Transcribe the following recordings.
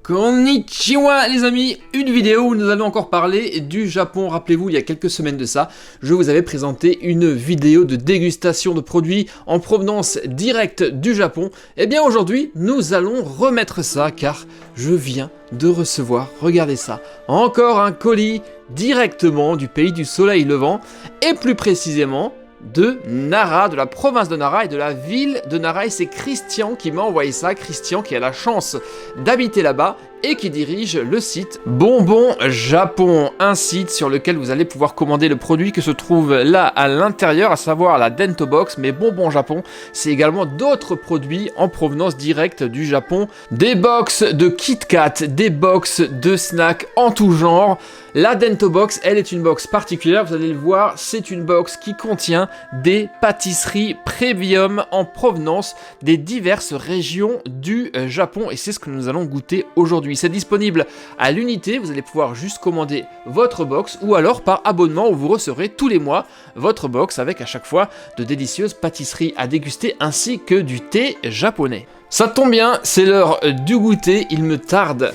Konnichiwa les amis, une vidéo où nous allons encore parler du Japon. Rappelez-vous, il y a quelques semaines de ça, je vous avais présenté une vidéo de dégustation de produits en provenance directe du Japon. Et bien aujourd'hui, nous allons remettre ça car je viens de recevoir, regardez ça, encore un colis directement du pays du soleil levant et plus précisément de Nara, de la province de Nara et de la ville de Nara. Et c'est Christian qui m'a envoyé ça, Christian qui a la chance d'habiter là-bas et qui dirige le site Bonbon Japon, un site sur lequel vous allez pouvoir commander le produit que se trouve là à l'intérieur, à savoir la Bento Box. Mais Bonbon Japon, c'est également d'autres produits en provenance directe du Japon, des box de Kit Kat, des box de snacks en tout genre. La Bento Box, elle est une box particulière, vous allez le voir, c'est une box qui contient des pâtisseries premium en provenance des diverses régions du Japon et c'est ce que nous allons goûter aujourd'hui. C'est disponible à l'unité, vous allez pouvoir juste commander votre box ou alors par abonnement où vous recevrez tous les mois votre box avec à chaque fois de délicieuses pâtisseries à déguster ainsi que du thé japonais. Ça tombe bien, c'est l'heure du goûter, il me tarde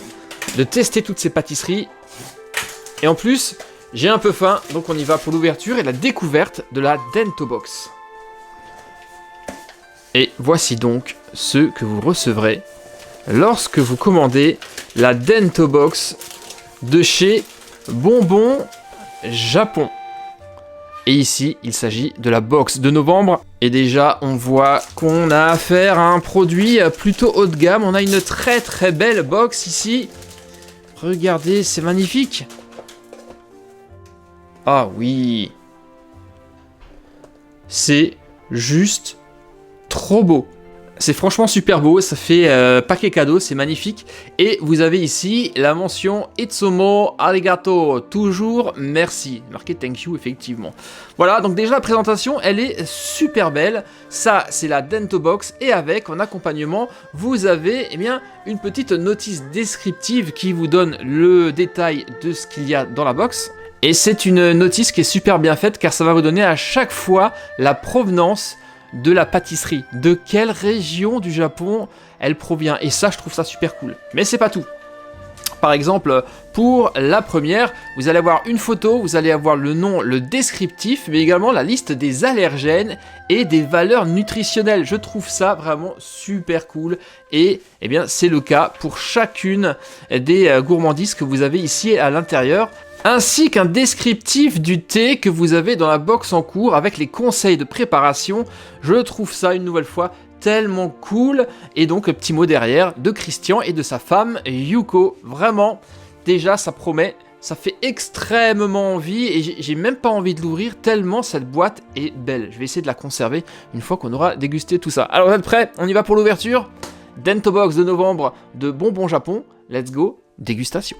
de tester toutes ces pâtisseries. Et en plus, j'ai un peu faim, donc on y va pour l'ouverture et la découverte de la Bento Box. Et voici donc ce que vous recevrez lorsque vous commandez la Bento Box de chez Bonbon Japon. Et ici, il s'agit de la box de novembre. Et déjà, on voit qu'on a affaire à un produit plutôt haut de gamme. On a une très très belle box ici. Regardez, c'est magnifique. Ah oui, c'est juste trop beau. C'est franchement super beau, ça fait paquet cadeau, c'est magnifique. Et vous avez ici la mention Itsumo arigato, toujours merci. Marqué thank you effectivement. Voilà, donc déjà la présentation, elle est super belle. Ça, c'est la Bento Box et avec en accompagnement, vous avez une petite notice descriptive qui vous donne le détail de ce qu'il y a dans la box. Et c'est une notice qui est super bien faite car ça va vous donner à chaque fois la provenance de la pâtisserie. De quelle région du Japon elle provient. Et ça, je trouve ça super cool. Mais c'est pas tout. Par exemple, pour la première, vous allez avoir une photo, vous allez avoir le nom, le descriptif, mais également la liste des allergènes et des valeurs nutritionnelles. Je trouve ça vraiment super cool. Et c'est le cas pour chacune des gourmandises que vous avez ici à l'intérieur. Ainsi qu'un descriptif du thé que vous avez dans la box en cours avec les conseils de préparation. Je trouve ça une nouvelle fois tellement cool. Et donc petit mot derrière de Christian et de sa femme Yuko. Vraiment, déjà ça promet, ça fait extrêmement envie et j'ai même pas envie de l'ouvrir tellement cette boîte est belle. Je vais essayer de la conserver une fois qu'on aura dégusté tout ça. Alors vous êtes prêts? On y va pour l'ouverture. Bento Box de novembre de Bonbon Japon. Let's go, dégustation.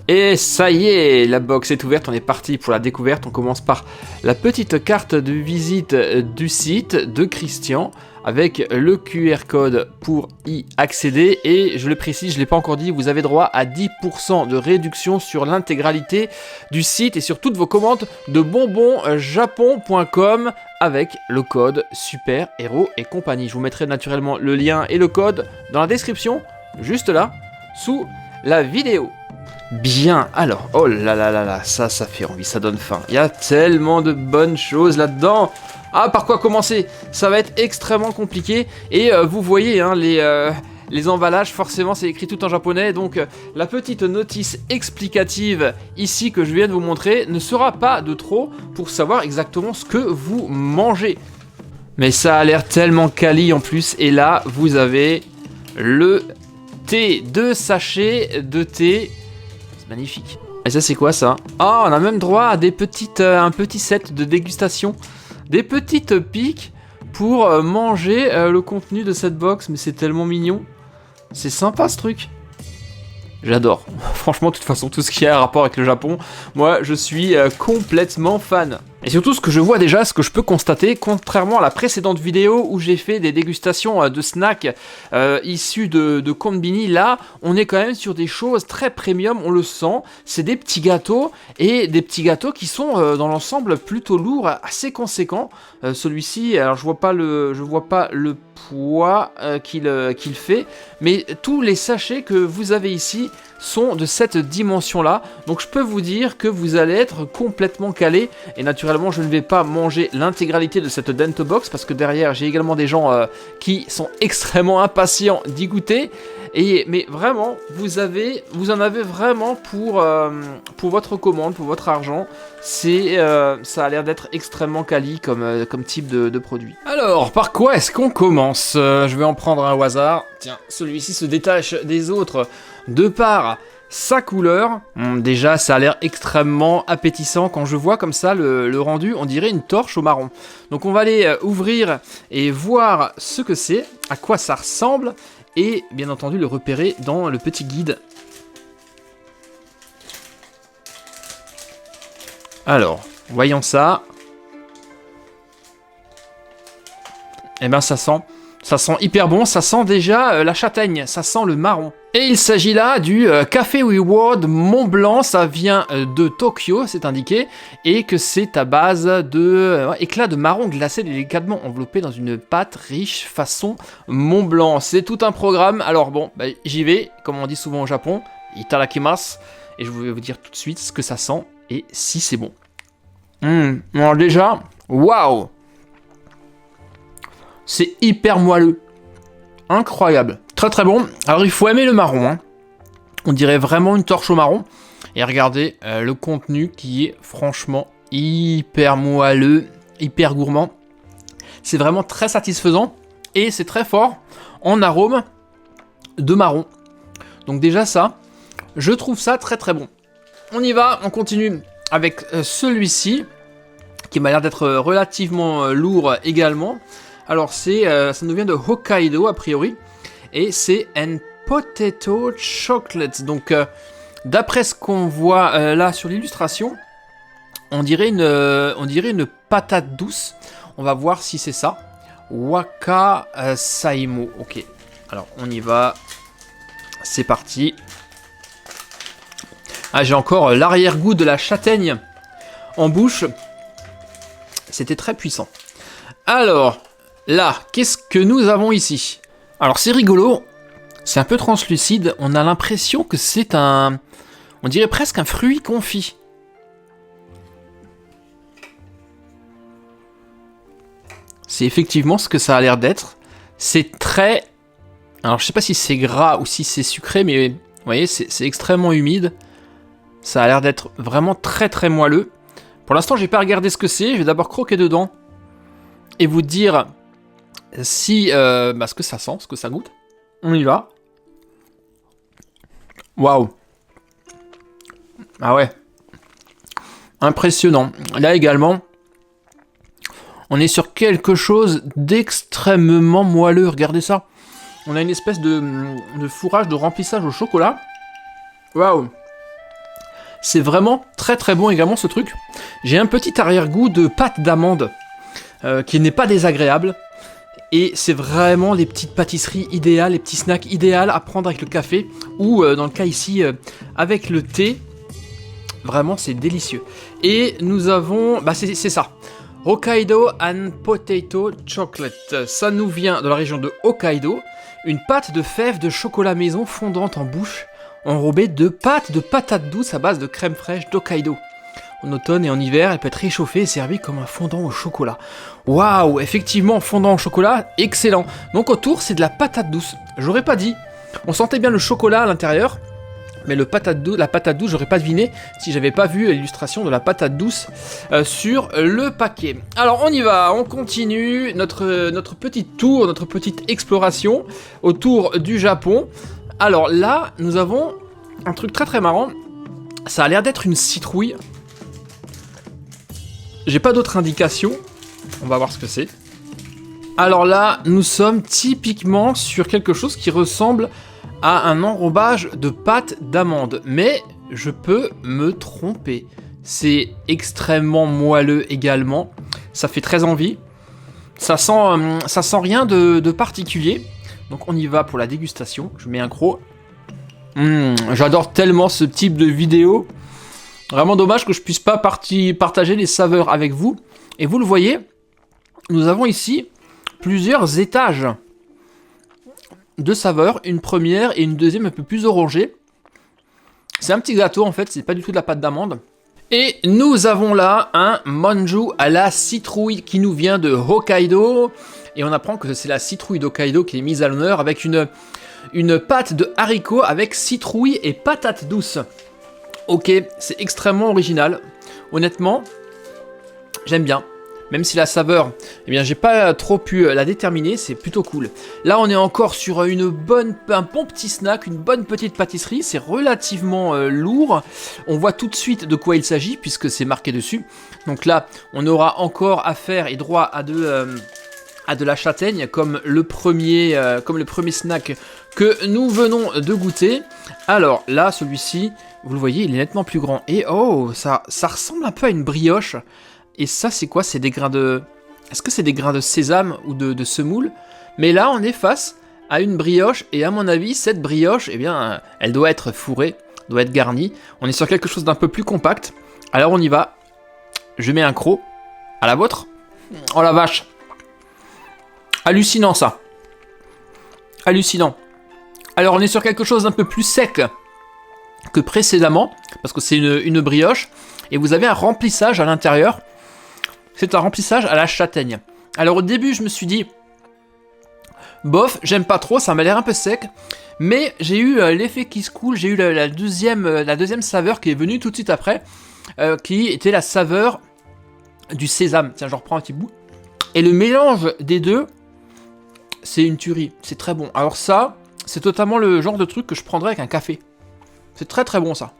Et ça y est, la box est ouverte, on est parti pour la découverte. On commence par la petite carte de visite du site de Christian avec le QR code pour y accéder. Et je le précise, je ne l'ai pas encore dit, vous avez droit à 10% de réduction sur l'intégralité du site et sur toutes vos commandes de bonbonjapon.com avec le code Super Héros et compagnie. Je vous mettrai naturellement le lien et le code dans la description, juste là, sous la vidéo. Bien, alors, oh là là là là, ça fait envie, ça donne faim. Il y a tellement de bonnes choses là-dedans. Ah, par quoi commencer? Ça va être extrêmement compliqué. Et vous voyez, hein, les emballages, forcément, c'est écrit tout en japonais. Donc, la petite notice explicative ici que je viens de vous montrer ne sera pas de trop pour savoir exactement ce que vous mangez. Mais ça a l'air tellement quali en plus. Et là, vous avez le thé, 2 sachets de thé. Magnifique. Et ça c'est quoi ça? Ah, on a même droit à des petites, un petit set de dégustation. Des petites piques pour manger le contenu de cette box. Mais c'est tellement mignon. C'est sympa ce truc. J'adore. Franchement, de toute façon, tout ce qui a un rapport avec le Japon, moi je suis complètement fan. Et surtout, ce que je vois déjà, ce que je peux constater, contrairement à la précédente vidéo où j'ai fait des dégustations de snacks issus de Konbini, là, on est quand même sur des choses très premium, on le sent. C'est des petits gâteaux, et des petits gâteaux qui sont dans l'ensemble plutôt lourds, assez conséquents. Celui-ci, alors je vois pas le poids qu'il fait, mais tous les sachets que vous avez ici sont de cette dimension-là. Donc je peux vous dire que vous allez être complètement calé. Et naturellement, je ne vais pas manger l'intégralité de cette Dento Box parce que derrière, j'ai également des gens qui sont extrêmement impatients d'y goûter. Mais vraiment, vous en avez vraiment pour votre commande, pour votre argent. Ça a l'air d'être extrêmement quali comme type de produit. Alors, par quoi est-ce qu'on commence? Je vais en prendre un au hasard. Tiens, celui-ci se détache des autres de par sa couleur. Déjà, ça a l'air extrêmement appétissant. Quand je vois comme ça le rendu, on dirait une torche au marron. Donc on va aller ouvrir et voir ce que c'est, à quoi ça ressemble, et bien entendu le repérer dans le petit guide. Alors, voyons ça. Eh ben ça sent hyper bon, ça sent déjà la châtaigne, ça sent le marron. Et il s'agit là du Café Reward Mont Blanc, ça vient de Tokyo, c'est indiqué, et que c'est à base de éclats de marron glacé délicatement enveloppé dans une pâte riche façon Mont Blanc. C'est tout un programme, alors bon, j'y vais, comme on dit souvent au Japon, itadakimasu, et je vais vous dire tout de suite ce que ça sent et si c'est bon. Alors déjà, waouh! C'est hyper moelleux. Incroyable. Très très bon. Alors il faut aimer le marron. Hein. On dirait vraiment une torche au marron. Et regardez le contenu qui est franchement hyper moelleux, hyper gourmand. C'est vraiment très satisfaisant. Et c'est très fort en arôme de marron. Donc déjà ça, je trouve ça très très bon. On y va, on continue avec celui-ci. Qui m'a l'air d'être relativement lourd également. Alors ça nous vient de Hokkaido a priori, et c'est un potato chocolate. Donc d'après ce qu'on voit là sur l'illustration, on dirait une patate douce. On va voir si c'est ça. Waka Saimo. Ok, alors on y va. C'est parti. Ah, j'ai encore l'arrière-goût de la châtaigne en bouche. C'était très puissant. Alors, là, qu'est-ce que nous avons ici? Alors, c'est rigolo. C'est un peu translucide. On a l'impression que c'est on dirait presque un fruit confit. C'est effectivement ce que ça a l'air d'être. C'est très... Alors, je sais pas si c'est gras ou si c'est sucré, mais vous voyez, c'est extrêmement humide. Ça a l'air d'être vraiment très très moelleux. Pour l'instant, j'ai pas regardé ce que c'est. Je vais d'abord croquer dedans et vous dire si ce que ça sent, ce que ça goûte. On y va. Waouh. Ah ouais. Impressionnant. Là également, on est sur quelque chose d'extrêmement moelleux. Regardez ça. On a une espèce de fourrage, de remplissage au chocolat. Waouh. C'est vraiment très très bon également ce truc. J'ai un petit arrière-goût de pâte d'amande qui n'est pas désagréable. Et c'est vraiment les petites pâtisseries idéales, les petits snacks idéaux à prendre avec le café ou dans le cas ici avec le thé. Vraiment c'est délicieux. Et nous avons, c'est ça. Hokkaido and Potato Chocolate. Ça nous vient de la région de Hokkaido. Une pâte de fèves de chocolat maison fondante en bouche, enrobée de pâte de patates douces à base de crème fraîche d'Hokkaido. En automne et en hiver, elle peut être réchauffée et servie comme un fondant au chocolat. Waouh, effectivement, fondant au chocolat, excellent. Donc autour, c'est de la patate douce. J'aurais pas dit. On sentait bien le chocolat à l'intérieur, mais la patate douce, j'aurais pas deviné si j'avais pas vu l'illustration de la patate douce sur le paquet. Alors on y va, on continue notre petit tour, notre petite exploration autour du Japon. Alors là, nous avons un truc très très marrant. Ça a l'air d'être une citrouille. J'ai pas d'autre indication. On va voir ce que c'est. Alors là, nous sommes typiquement sur quelque chose qui ressemble à un enrobage de pâte d'amande. Mais je peux me tromper. C'est extrêmement moelleux également. Ça fait très envie. Ça sent rien de particulier. Donc on y va pour la dégustation. Je mets un croc. J'adore tellement ce type de vidéo. Vraiment dommage que je puisse pas partager les saveurs avec vous. Et vous le voyez, nous avons ici plusieurs étages de saveurs. Une première et une deuxième un peu plus orangée. C'est un petit gâteau en fait, c'est pas du tout de la pâte d'amande. Et nous avons là un manju à la citrouille qui nous vient de Hokkaido. Et on apprend que c'est la citrouille d'Hokkaido qui est mise à l'honneur avec une pâte de haricots avec citrouille et patate douce. Ok, c'est extrêmement original. Honnêtement, j'aime bien. Même si la saveur, eh bien, j'ai pas trop pu la déterminer, c'est plutôt cool. Là, on est encore sur un bon petit snack, une bonne petite pâtisserie. C'est relativement lourd. On voit tout de suite de quoi il s'agit, puisque c'est marqué dessus. Donc là, on aura encore affaire et droit à de la châtaigne, comme le premier snack que nous venons de goûter. Alors là, celui-ci, vous le voyez, il est nettement plus grand. Et oh, ça ressemble un peu à une brioche. Et ça, c'est quoi? C'est des grains de... Est-ce que c'est des grains de sésame ou de semoule? Mais là, on est face à une brioche. Et à mon avis, cette brioche, eh bien, elle doit être fourrée, doit être garnie. On est sur quelque chose d'un peu plus compact. Alors, on y va. Je mets un croc. À la vôtre. Oh la vache. Hallucinant, ça. Hallucinant. Alors, on est sur quelque chose d'un peu plus sec que précédemment. Parce que c'est une brioche. Et vous avez un remplissage à l'intérieur. C'est un remplissage à la châtaigne. Alors au début, je me suis dit, bof, j'aime pas trop, ça m'a l'air un peu sec. Mais j'ai eu l'effet qui se coule, j'ai eu la deuxième saveur qui est venue tout de suite après, qui était la saveur du sésame. Tiens, je reprends un petit bout. Et le mélange des deux, c'est une tuerie, c'est très bon. Alors ça, c'est totalement le genre de truc que je prendrais avec un café. C'est très très bon ça.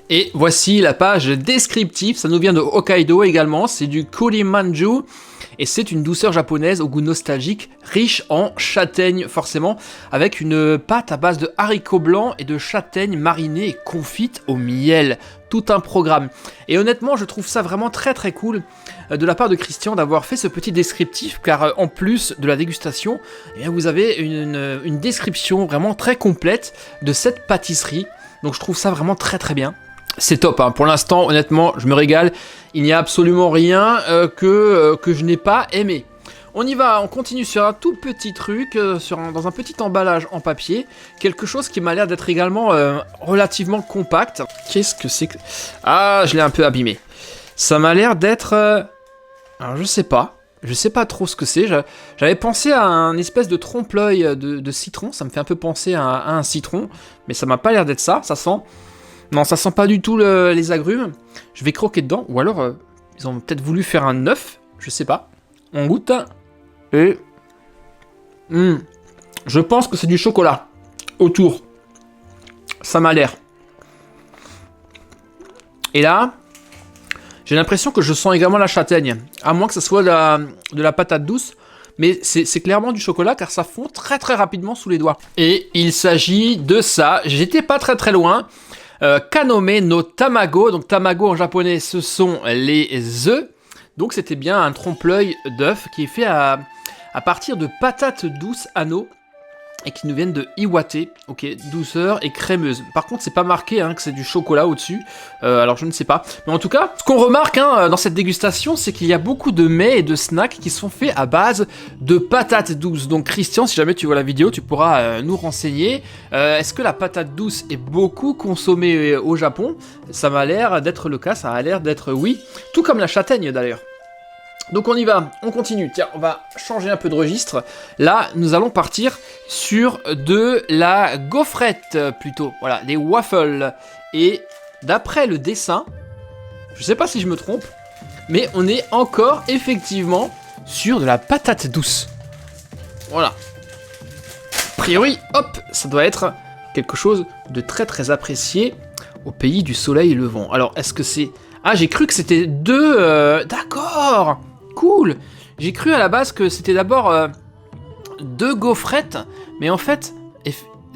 Et voici la page descriptive, ça nous vient de Hokkaido également, c'est du Kurimanju, et c'est une douceur japonaise au goût nostalgique, riche en châtaigne forcément, avec une pâte à base de haricots blancs et de châtaigne marinée et confite au miel. Tout un programme. Et honnêtement, je trouve ça vraiment très très cool de la part de Christian d'avoir fait ce petit descriptif, car en plus de la dégustation, eh bien, vous avez une description vraiment très complète de cette pâtisserie. Donc je trouve ça vraiment très très bien. C'est top, hein. Pour l'instant, honnêtement, je me régale. Il n'y a absolument rien que je n'ai pas aimé. On y va, on continue sur un tout petit truc, dans un petit emballage en papier. Quelque chose qui m'a l'air d'être également relativement compact. Qu'est-ce que c'est que... Ah, je l'ai un peu abîmé. Ça m'a l'air d'être... Alors, je sais pas. Je sais pas trop ce que c'est. J'avais pensé à un espèce de trompe-l'œil de citron. Ça me fait un peu penser à un citron. Mais ça m'a pas l'air d'être ça. Ça sent... Non, ça sent pas du tout les agrumes. Je vais croquer dedans. Ou alors, ils ont peut-être voulu faire un œuf. Je sais pas. On goûte. Et... Je pense que c'est du chocolat. Autour. Ça m'a l'air. Et là... J'ai l'impression que je sens également la châtaigne. À moins que ce soit de la patate douce. Mais c'est clairement du chocolat car ça fond très très rapidement sous les doigts. Et il s'agit de ça. J'étais pas très très loin. Kanome no tamago. Donc tamago en japonais, ce sont les œufs. Donc c'était bien un trompe-l'œil d'œuf qui est fait à partir de patates douces anneaux. Et qui nous viennent de Iwate, ok, douceur et crémeuse. Par contre, c'est pas marqué que c'est du chocolat au-dessus, alors je ne sais pas. Mais en tout cas, ce qu'on remarque dans cette dégustation, c'est qu'il y a beaucoup de mets et de snacks qui sont faits à base de patates douces. Donc Christian, si jamais tu vois la vidéo, tu pourras nous renseigner. Est-ce que la patate douce est beaucoup consommée au Japon? Ça m'a l'air d'être le cas, ça a l'air d'être oui. Tout comme la châtaigne d'ailleurs. Donc on y va, on continue. Tiens, on va changer un peu de registre. Là, nous allons partir sur de la gaufrette plutôt. Voilà, des waffles. Et d'après le dessin, je sais pas si je me trompe, mais on est encore effectivement sur de la patate douce. Voilà. A priori, hop, ça doit être quelque chose de très très apprécié au pays du soleil levant. Alors, est-ce que c'est... Ah, j'ai cru que c'était deux... D'accord. Cool. J'ai cru à la base que c'était d'abord deux gaufrettes, mais en fait,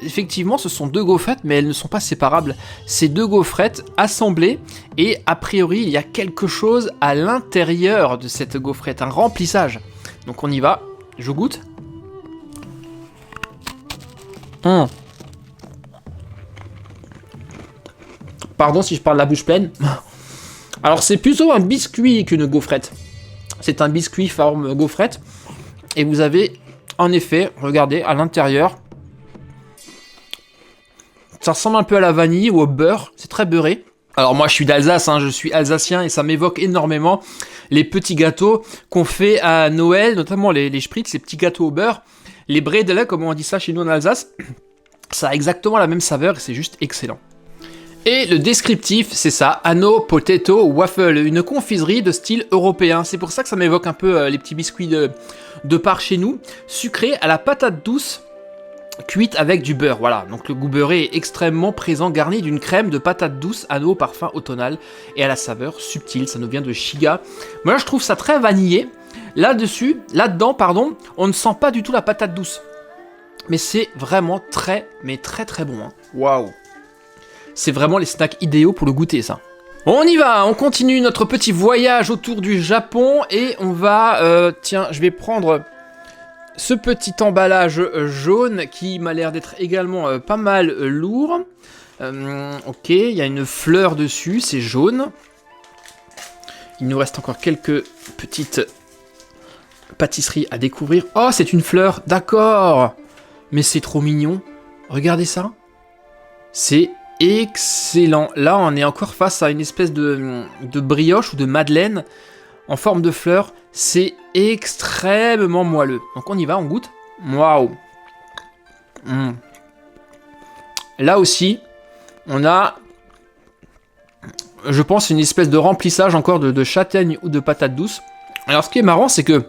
effectivement, ce sont deux gaufrettes, mais elles ne sont pas séparables. C'est deux gaufrettes assemblées, et a priori, il y a quelque chose à l'intérieur de cette gaufrette, un remplissage. Donc on y va, je goûte. Pardon si je parle la bouche pleine. Alors c'est plutôt un biscuit qu'une gaufrette. C'est un biscuit forme gaufrette. Et vous avez, en effet, regardez, à l'intérieur, ça ressemble un peu à la vanille ou au beurre. C'est très beurré. Alors moi je suis d'Alsace, hein, je suis alsacien et ça m'évoque énormément les petits gâteaux qu'on fait à Noël, notamment les spritz, ces petits gâteaux au beurre. Les bredele, comme on dit ça chez nous en Alsace, ça a exactement la même saveur et c'est juste excellent. Et le descriptif, c'est ça, Anno Potato Waffle, une confiserie de style européen. C'est pour ça que ça m'évoque un peu les petits biscuits de par chez nous, sucrés à la patate douce, cuite avec du beurre. Voilà, donc le goût beurré est extrêmement présent, garni d'une crème de patate douce, anneau au parfum automnal et à la saveur subtile. Ça nous vient de Shiga. Moi, je trouve ça très vanillé. Là-dedans, on ne sent pas du tout la patate douce. Mais c'est vraiment très bon. Hein. Waouh! C'est vraiment les snacks idéaux pour le goûter, ça. On y va, on continue notre petit voyage autour du Japon et on va... tiens, je vais prendre ce petit emballage jaune qui m'a l'air d'être également pas mal lourd. Ok, il y a une fleur dessus, c'est jaune. Il nous reste encore quelques petites pâtisseries à découvrir. Oh, c'est une fleur, d'accord. Mais c'est trop mignon. Regardez ça. C'est excellent. Là, on est encore face à une espèce de brioche ou de madeleine en forme de fleur. C'est extrêmement moelleux. Donc on y va, on goûte. Waouh. Là aussi, on a, je pense, une espèce de remplissage encore de châtaigne ou de patate douce. Alors ce qui est marrant, c'est que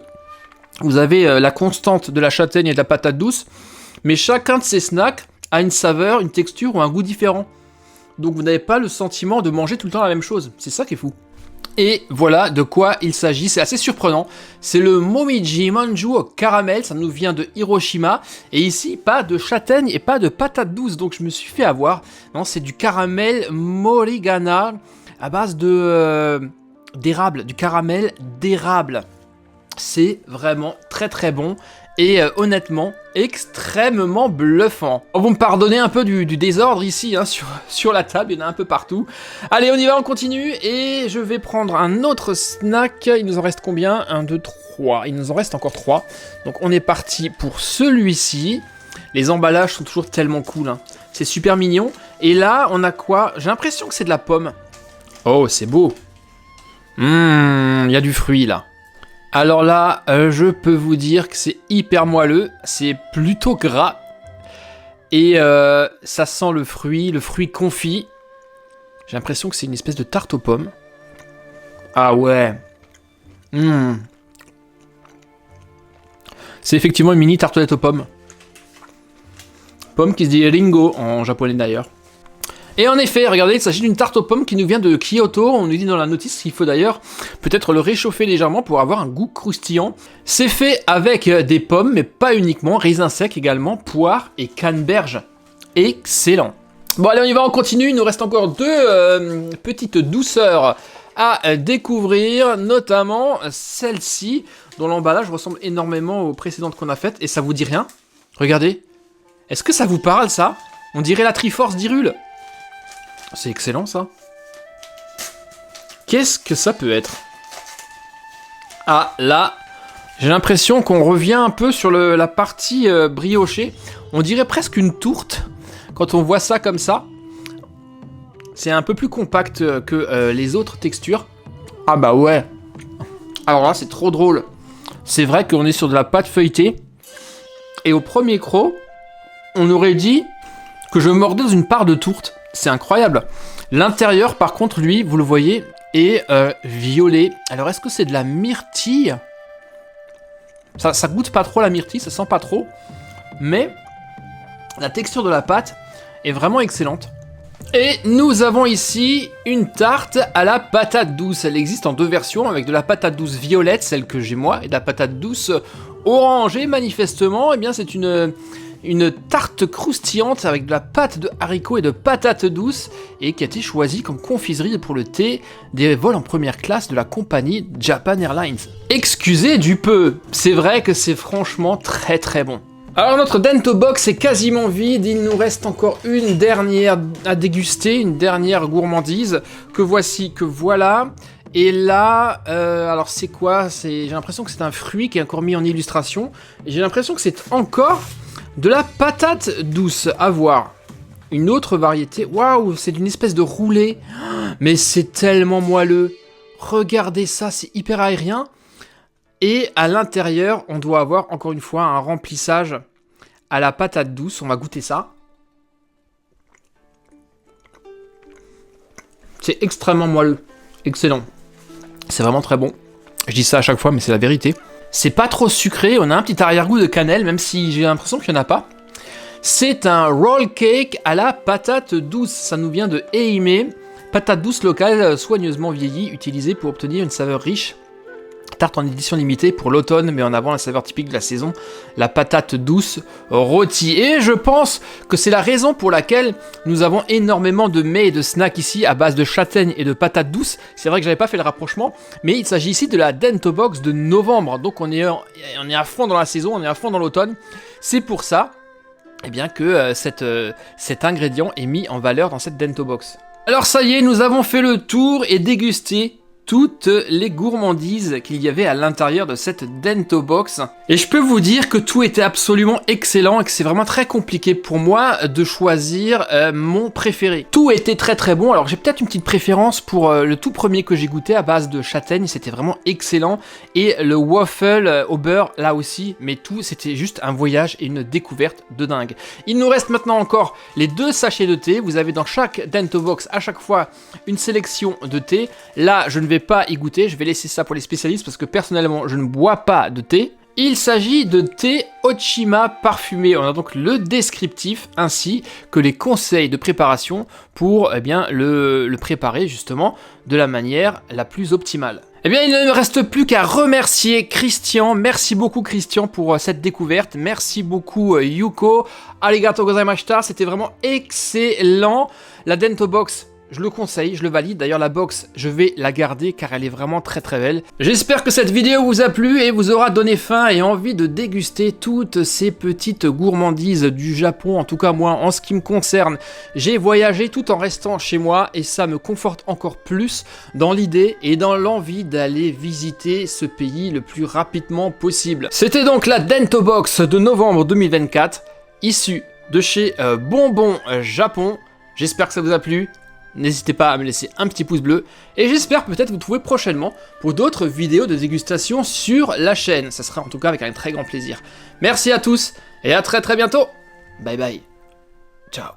vous avez la constante de la châtaigne et de la patate douce, mais chacun de ces snacks a une saveur, une texture ou un goût différent. Donc vous n'avez pas le sentiment de manger tout le temps la même chose. C'est ça qui est fou. Et voilà de quoi il s'agit, c'est assez surprenant. C'est le Momiji Manju au caramel, ça nous vient de Hiroshima. Et ici, pas de châtaigne et pas de patate douce, donc je me suis fait avoir. Non, c'est du caramel Morigana à base d'érable, du caramel d'érable. C'est vraiment très bon. Et honnêtement, extrêmement bluffant. Oh, vous me pardonnez un peu du désordre ici, hein, sur la table, il y en a un peu partout. Allez, on y va, on continue, et je vais prendre un autre snack. Il nous en reste combien? 1, 2, 3. Il nous en reste encore 3. Donc on est parti pour celui-ci. Les emballages sont toujours tellement cool, hein. C'est super mignon. Et là, on a quoi? J'ai l'impression que c'est de la pomme. Oh, c'est beau. Il y a du fruit, là. Alors là, je peux vous dire que c'est hyper moelleux, c'est plutôt gras, et ça sent le fruit confit. J'ai l'impression que c'est une espèce de tarte aux pommes. Ah ouais. C'est effectivement une mini tartelette aux pommes. Pomme qui se dit Ringo en japonais d'ailleurs. Et en effet, regardez, il s'agit d'une tarte aux pommes qui nous vient de Kyoto. On nous dit dans la notice qu'il faut d'ailleurs peut-être le réchauffer légèrement pour avoir un goût croustillant. C'est fait avec des pommes, mais pas uniquement, raisins secs également, poires et canneberge. Excellent. Bon allez, on y va, on continue. Il nous reste encore deux petites douceurs à découvrir, notamment celle-ci, dont l'emballage ressemble énormément aux précédentes qu'on a faites. Et ça vous dit rien? Regardez. Est-ce que ça vous parle, ça? On dirait la Triforce d'Hyrule. C'est excellent, ça. Qu'est-ce que ça peut être? Ah, là, j'ai l'impression qu'on revient un peu sur la partie briochée. On dirait presque une tourte, quand on voit ça comme ça. C'est un peu plus compact que les autres textures. Ah bah ouais. Alors là, c'est trop drôle. C'est vrai qu'on est sur de la pâte feuilletée. Et au premier croc, on aurait dit que je mordais dans une part de tourte. C'est incroyable. L'intérieur, par contre, lui, vous le voyez, est violet. Alors, est-ce que c'est de la myrtille? Ça goûte pas trop la myrtille, ça sent pas trop. Mais la texture de la pâte est vraiment excellente. Et nous avons ici une tarte à la patate douce. Elle existe en deux versions, avec de la patate douce violette, celle que j'ai moi, et de la patate douce orange. Et manifestement, eh bien, c'est une une tarte croustillante avec de la pâte de haricots et de patates douces et qui a été choisie comme confiserie pour le thé des vols en première classe de la compagnie Japan Airlines. Excusez du peu, c'est vrai que c'est franchement très très bon. Alors notre Dento Box est quasiment vide, il nous reste encore une dernière à déguster, une dernière gourmandise que voici, que voilà. Et là, alors c'est quoi? J'ai l'impression que c'est un fruit qui est encore mis en illustration. Et j'ai l'impression que c'est encore de la patate douce, à voir. Une autre variété, waouh, c'est une espèce de roulé. Mais c'est tellement moelleux. Regardez ça, c'est hyper aérien. Et à l'intérieur, on doit avoir encore une fois un remplissage à la patate douce. On va goûter ça. C'est extrêmement moelleux. Excellent. C'est vraiment très bon. Je dis ça à chaque fois, mais c'est la vérité. C'est pas trop sucré. On a un petit arrière-goût de cannelle, même si j'ai l'impression qu'il n'y en a pas. C'est un roll cake à la patate douce. Ça nous vient de Ehime. Patate douce locale, soigneusement vieillie, utilisée pour obtenir une saveur riche. Tarte en édition limitée pour l'automne, mais en avant la saveur typique de la saison, la patate douce rôtie. Et je pense que c'est la raison pour laquelle nous avons énormément de mets et de snacks ici à base de châtaigne et de patates douces. C'est vrai que j'avais pas fait le rapprochement, mais il s'agit ici de la Dento Box de novembre. Donc on est à fond dans la saison, on est à fond dans l'automne. C'est pour ça eh bien, que cet ingrédient est mis en valeur dans cette Dento Box. Alors ça y est, nous avons fait le tour et dégusté toutes les gourmandises qu'il y avait à l'intérieur de cette Dento Box. Et je peux vous dire que tout était absolument excellent et que c'est vraiment très compliqué pour moi de choisir mon préféré. Tout était très très bon. Alors j'ai peut-être une petite préférence pour le tout premier que j'ai goûté à base de châtaigne, c'était vraiment excellent. Et le waffle au beurre là aussi, mais tout c'était juste un voyage et une découverte de dingue. Il nous reste maintenant encore les 2 sachets de thé. Vous avez dans chaque Dento Box à chaque fois une sélection de thé. Là je ne vais pas y goûter, je vais laisser ça pour les spécialistes parce que personnellement je ne bois pas de thé. Il s'agit de thé Ochima parfumé. On a donc le descriptif ainsi que les conseils de préparation pour eh bien, le préparer justement de la manière la plus optimale. Eh bien, il ne me reste plus qu'à remercier Christian. Merci beaucoup Christian pour cette découverte. Merci beaucoup Yuko. Arigatou gozaimashita. C'était vraiment excellent. La Dento Box, je le conseille, je le valide. D'ailleurs, la box, je vais la garder car elle est vraiment très très belle. J'espère que cette vidéo vous a plu et vous aura donné faim et envie de déguster toutes ces petites gourmandises du Japon. En tout cas, moi, en ce qui me concerne, j'ai voyagé tout en restant chez moi et ça me conforte encore plus dans l'idée et dans l'envie d'aller visiter ce pays le plus rapidement possible. C'était donc la Dento Box de novembre 2024, issue de chez Bonbon Japon. J'espère que ça vous a plu. N'hésitez pas à me laisser un petit pouce bleu et j'espère peut-être vous trouver prochainement pour d'autres vidéos de dégustation sur la chaîne. Ça sera en tout cas avec un très grand plaisir. Merci à tous et à très très bientôt. Bye bye. Ciao.